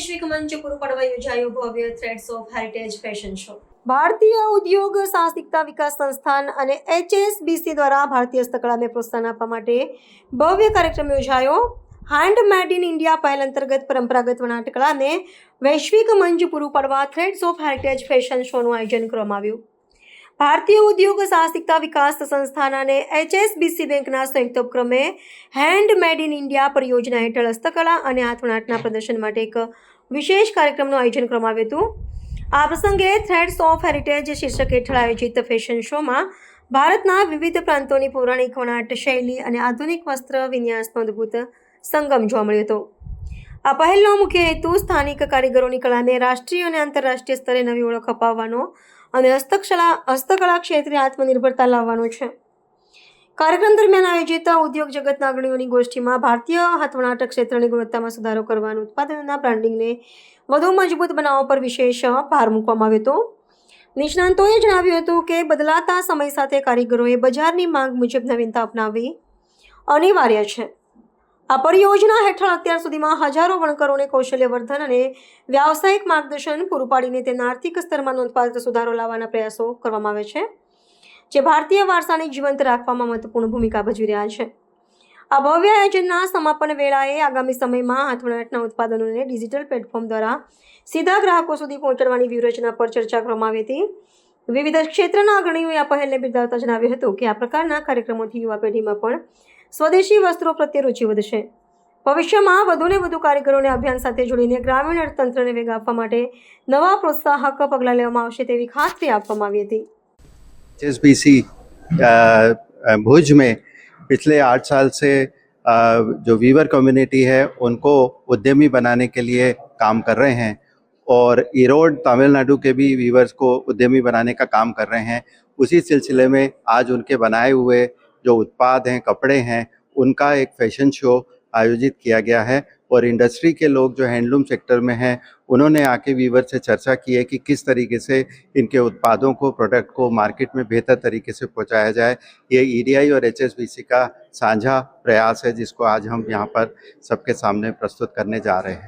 વૈશ્વિક મંચ પૂરું પાડવા યોજાયો ભવ્ય threads of heritage fashion show. ભારતીય ઉદ્યોગ સાહસિકતા વિકાસ સંસ્થાન અને HSBC દ્વારા ભારતીય હસ્તકળાને પ્રોત્સાહન આપવા માટે ભવ્ય કાર્યક્રમ યોજાયો। हैंड मेड इन इंडिया पहल अंतर्गत परंपरागत वनाटकलाने वैश्विक मंच पूરું પાડવા થ્રેડ્સ ઓફ હેરિટેજ ફેશન શોનું આયોજન કરવામાં આવ્યું। ભારતીય ઉદ્યોગ સાહસિકતા વિકાસ સંસ્થાન અને HSBC બેંકના સંયુક્ત ઉપક્રમે હેન્ડ મેડ ઇન ઇન્ડિયા પરિયોજના હેઠળ હસ્તકલા અને હાથવણાટના પ્રદર્શન માટે એક વિશેષ કાર્યક્રમનું આયોજન કરવામાં આવ્યું હતું। આ પ્રસંગે થ્રેડ્સ ઓફ હેરિટેજ શીર્ષક હેઠળ આયોજિત ફેશન શોમાં ભારતના વિવિધ પ્રાંતોની પૌરાણિક વણાટ શૈલી અને આધુનિક વસ્ત્ર વિન્યાસનો અદ્ભુત સંગમ જોવા મળ્યો હતો। આ પહેલનો મુખ્ય હેતુ સ્થાનિક કારીગરોની કળાને રાષ્ટ્રીય અને આંતરરાષ્ટ્રીય સ્તરે નવી ઓળખ અપાવવાનો અને હસ્તકળા ક્ષેત્રે આત્મનિર્ભરતા લાવવાનો છે। કાર્યક્રમ દરમિયાન આયોજિત ઉદ્યોગ જગતના અગ્રણીઓની ગોષ્ઠીમાં ભારતીય હાથવણાટ ક્ષેત્રની ગુણવત્તામાં સુધારો કરવાનું ઉત્પાદનના બ્રાન્ડિંગને વધુ મજબૂત બનાવવા પર વિશેષ ભાર મૂકવામાં આવ્યો હતો। નિષ્ણાંતોએ જણાવ્યું હતું કે બદલાતા સમય સાથે કારીગરોએ બજારની માંગ મુજબ નવીનતા અપનાવવી અનિવાર્ય છે। આ પરિયોજના હેઠળ અત્યાર સુધીમાં હજારો વણકરોને કૌશલ્યવર્ધન અને વ્યાવસાયિક માર્ગદર્શન પૂરું પાડીને તેના આર્થિક સ્તરમાં નોંધપાત્ર સુધારો લાવવાના પ્રયાસો કરવામાં આવે છે, જે ભારતીય વારસાને જીવંત રાખવામાં મહત્વપૂર્ણ ભૂમિકા ભજવી રહ્યા છે। આ ભવ્ય આયોજનના સમાપન વેળાએ આગામી સમયમાં હાથવણાટના ઉત્પાદનોને ડિજિટલ પ્લેટફોર્મ દ્વારા સીધા ગ્રાહકો સુધી પહોંચાડવાની વ્યૂહરચના પર ચર્ચા કરવામાં આવી હતી। વિવિધ ક્ષેત્રના અગ્રણીઓએ આ પહેલને બિરદાવતા જણાવ્યું હતું કે આ પ્રકારના કાર્યક્રમોથી યુવા પેઢીમાં પણ સ્વદેશી વસ્ત્રો પ્રત્યે રુચિ વધશે। ભવિષ્યમાં વધુને વધુ કારીગરોને અભિયાન સાથે જોડીને ગ્રામીણ અર્થતંત્રને વેગ આપવા માટે નવા પ્રોત્સાહક પગલાં લેવામાં આવશે તેવી ખાતરી આપવામાં આવી હતી। HSBC भुज में पिछले 8 साल से जो वीवर कम्युनिटी है उनको उद्यमी बनाने के लिए काम कर रहे हैं और ईरोड तमिलनाडु के भी वीवर्स को उद्यमी बनाने का काम कर रहे हैं। उसी सिलसिले में आज उनके बनाए हुए जो उत्पाद हैं, कपड़े हैं, उनका एक फैशन शो आयोजित किया गया है और इंडस्ट्री के लोग जो हैंडलूम सेक्टर में हैं उन्होंने आके वीवर से चर्चा की है कि किस तरीके से इनके उत्पादों को, प्रोडक्ट को मार्केट में बेहतर तरीके से पहुंचाया जाए। ये EDI और HSBC का साझा प्रयास है जिसको आज हम यहाँ पर सबके सामने प्रस्तुत करने जा रहे हैं।